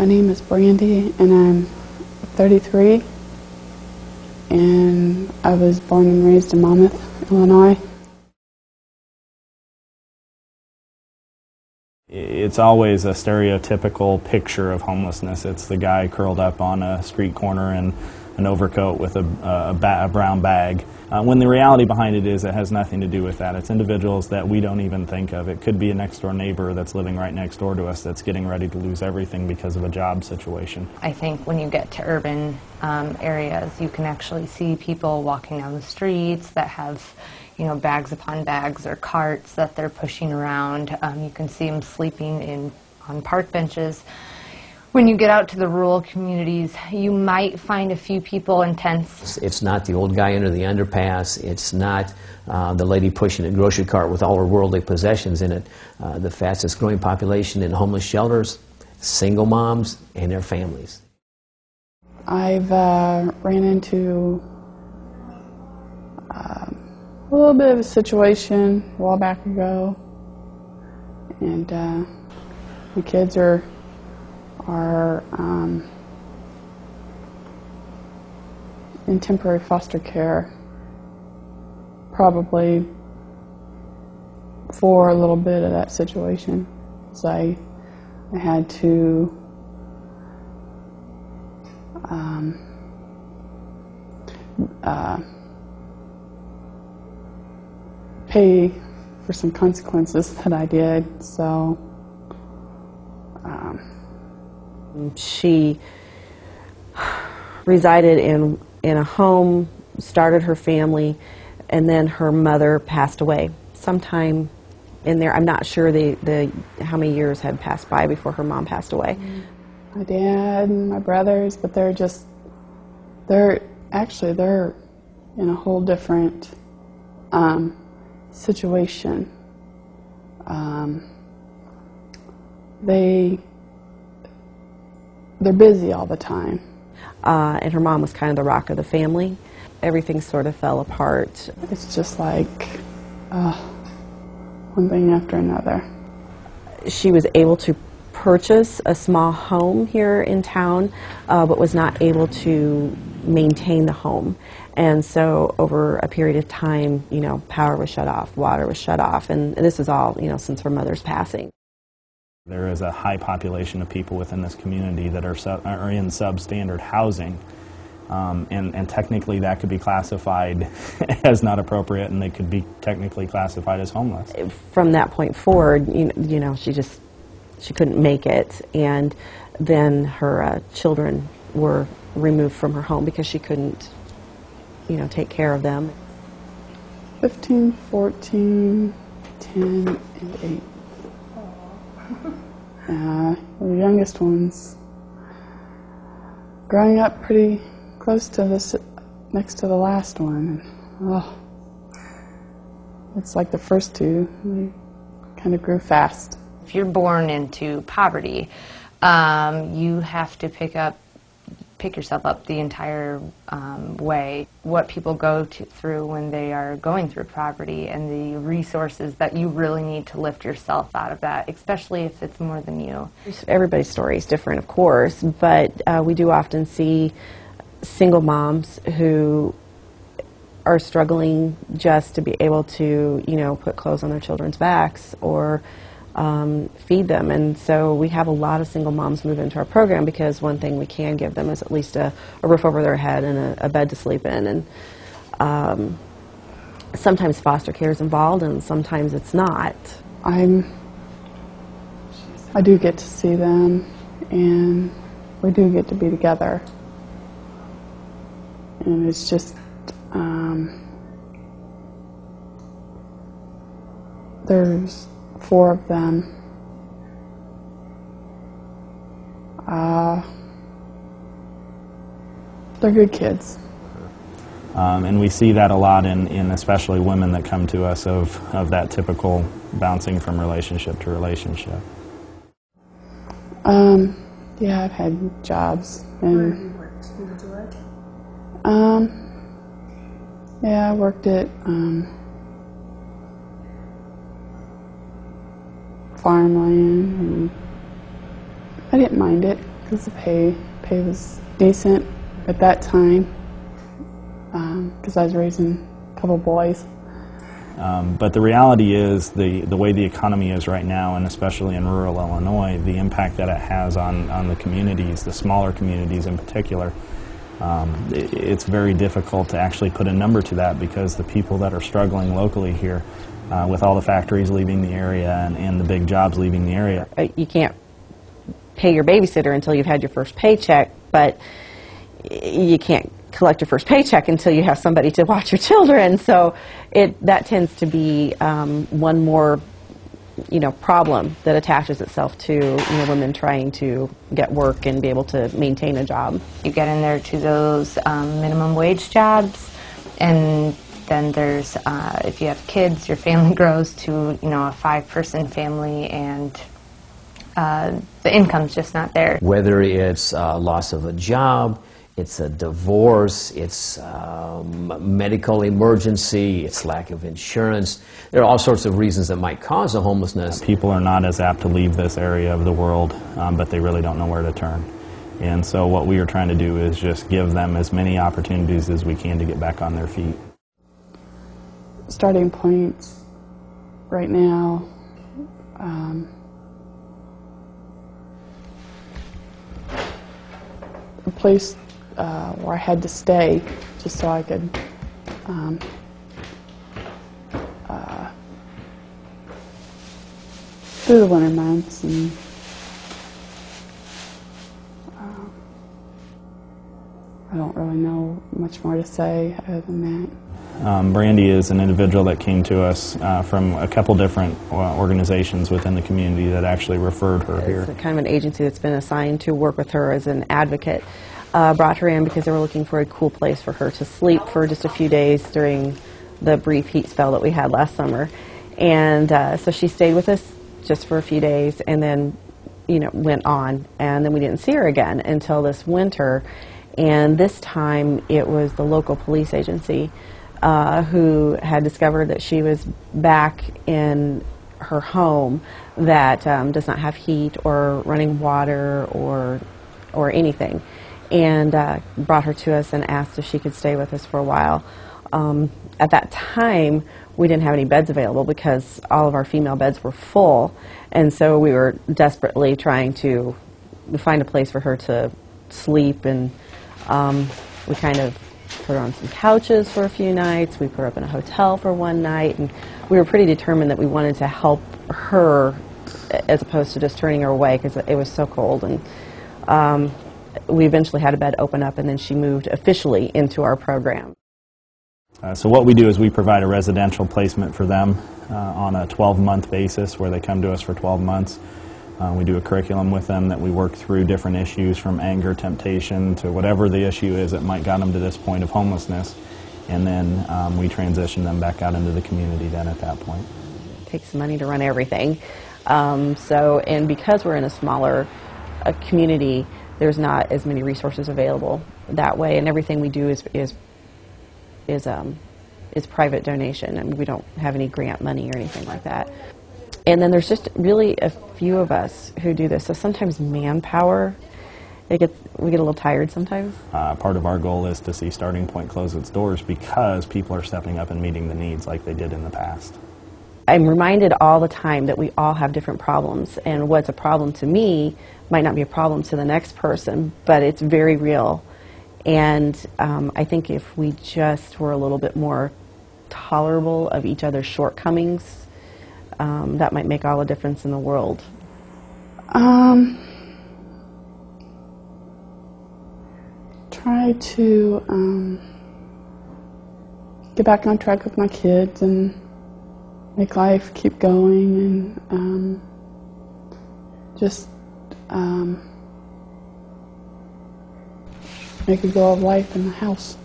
My name is Brandy, and I'm 33, and I was born and raised in Monmouth, Illinois. It's always a stereotypical picture of homelessness. It's the guy curled up on a street corner in an overcoat with a brown bag. When the reality behind it is it has nothing to do with that. It's individuals that we don't even think of. It could be a next-door neighbor that's living right next door to us that's getting ready to lose everything because of a job situation. I think when you get to urban areas, you can actually see people walking down the streets that have, you know, bags upon bags or carts that they're pushing around. You can see them sleeping on park benches. When you get out to the rural communities, you might find a few people in tents. It's not the old guy under the underpass. It's not the lady pushing a grocery cart with all her worldly possessions in it. The fastest growing population in homeless shelters, single moms and their families. I've ran into a little bit of a situation a while back ago, and the kids are in temporary foster care, probably for a little bit of that situation. So I had to pay for some consequences that I did. So she resided in a home, started her family, and then her mother passed away sometime in there. I'm not sure how many years had passed by before her mom passed away. My dad and my brothers, but they're in a whole different situation. They're busy all the time. And her mom was kind of the rock of the family. Everything sort of fell apart. It's just like one thing after another. She was able to purchase a small home here in town, but was not able to maintain the home. And so over a period of time, you know, power was shut off, water was shut off, and this is all, you know, since her mother's passing. There is a high population of people within this community that are in substandard housing, and technically that could be classified as not appropriate, and they could be technically classified as homeless. From that point forward, you know, she couldn't make it, and then her children were removed from her home because she couldn't, you know, take care of them. 15, 14, 10, and 8. The youngest ones growing up pretty close to this, next to the last one. Oh, it's like the first two, they kind of grew fast. If you're born into poverty, you have to pick yourself up the entire way. What people go through when they are going through poverty, and the resources that you really need to lift yourself out of that, especially if it's more than you. Everybody's story is different, of course, but we do often see single moms who are struggling just to be able to, you know, put clothes on their children's backs or feed them. And so we have a lot of single moms move into our program because one thing we can give them is at least a roof over their head and a bed to sleep in. And sometimes foster care is involved and sometimes it's not. I do get to see them, and we do get to be together. And it's just, there's 4 of them. They're good kids. And we see that a lot in especially women that come to us of that typical bouncing from relationship to relationship. Yeah, I've had jobs. And, where have you worked? Who did you work? Yeah, I worked at farmland, and I didn't mind it because the pay was decent at that time, because I was raising a couple boys. But the reality is the way the economy is right now, and especially in rural Illinois, the impact that it has on the communities, the smaller communities in particular, it's very difficult to actually put a number to that, because the people that are struggling locally here, with all the factories leaving the area and the big jobs leaving the area. You can't pay your babysitter until you've had your first paycheck, but you can't collect your first paycheck until you have somebody to watch your children. So that tends to be one more, problem that attaches itself to women trying to get work and be able to maintain a job. You get in there to those minimum wage jobs, and then there's if you have kids, your family grows to a 5-person family, and the income's just not there. Whether it's loss of a job, it's a divorce, it's medical emergency, it's lack of insurance. There are all sorts of reasons that might cause a homelessness. People are not as apt to leave this area of the world, but they really don't know where to turn. And so what we are trying to do is just give them as many opportunities as we can to get back on their feet. Starting points right now, a place where I had to stay just so I could through the winter months, and I don't really know much more to say other than that. Brandy is an individual that came to us from a couple different organizations within the community that actually referred her here. It's kind of an agency that's been assigned to work with her as an advocate. Brought her in because they were looking for a cool place for her to sleep for just a few days during the brief heat spell that we had last summer. And so she stayed with us just for a few days, and then went on, and then we didn't see her again until this winter. And this time it was the local police agency who had discovered that she was back in her home that does not have heat or running water or anything, and brought her to us and asked if she could stay with us for a while. At that time, we didn't have any beds available because all of our female beds were full, and so we were desperately trying to find a place for her to sleep, and we kind of put her on some couches for a few nights. We put her up in a hotel for one night, and we were pretty determined that we wanted to help her as opposed to just turning her away because it was so cold. And we eventually had a bed open up, and then she moved officially into our program. So what we do is we provide a residential placement for them on a 12-month basis, where they come to us for 12 months. We do a curriculum with them that we work through different issues, from anger, temptation, to whatever the issue is that might got them to this point of homelessness. And then we transition them back out into the community then at that point. It takes money to run everything. And because we're in a smaller community, there's not as many resources available that way, and everything we do is private donation, and we don't have any grant money or anything like that. And then there's just really a few of us who do this, so sometimes manpower, we get a little tired sometimes. Part of our goal is to see Starting Point close its doors because people are stepping up and meeting the needs like they did in the past. I'm reminded all the time that we all have different problems, and what's a problem to me might not be a problem to the next person, but it's very real. And I think if we just were a little bit more tolerable of each other's shortcomings, that might make all the difference in the world. Try to get back on track with my kids and make life keep going, and just make a go of life in the house.